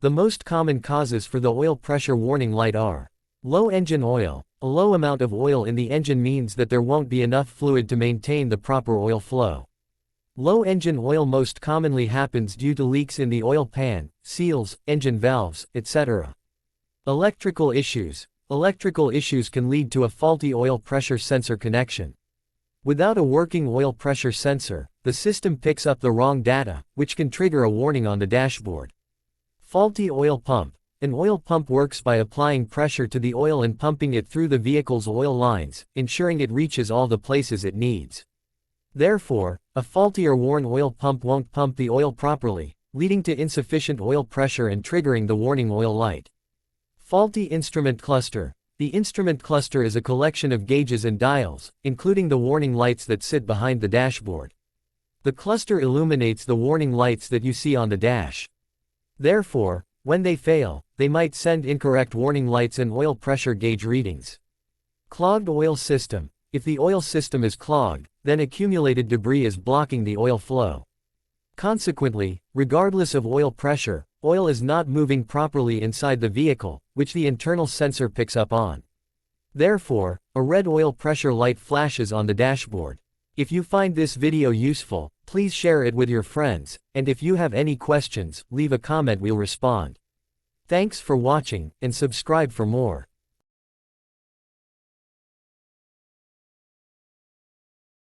The most common causes for the oil pressure warning light are low engine oil. A low amount of oil in the engine means that there won't be enough fluid to maintain the proper oil flow. Low engine oil most commonly happens due to leaks in the oil pan, seals, engine valves, etc. Electrical issues. Electrical issues can lead to a faulty oil pressure sensor connection. Without a working oil pressure sensor, the system picks up the wrong data, which can trigger a warning on the dashboard. Faulty oil pump. An oil pump works by applying pressure to the oil and pumping it through the vehicle's oil lines, ensuring it reaches all the places it needs. Therefore, a faulty or worn oil pump won't pump the oil properly, leading to insufficient oil pressure and triggering the warning oil light. Faulty instrument cluster. The instrument cluster is a collection of gauges and dials, including the warning lights that sit behind the dashboard. The cluster illuminates the warning lights that you see on the dash. Therefore, when they fail, they might send incorrect warning lights and oil pressure gauge readings. Clogged oil system. If the oil system is clogged, then accumulated debris is blocking the oil flow. Consequently, regardless of oil pressure, oil is not moving properly inside the vehicle, which the internal sensor picks up on. Therefore, a red oil pressure light flashes on the dashboard. If you find this video useful, please share it with your friends, and if you have any questions, leave a comment, we'll respond. Thanks for watching, and subscribe for more.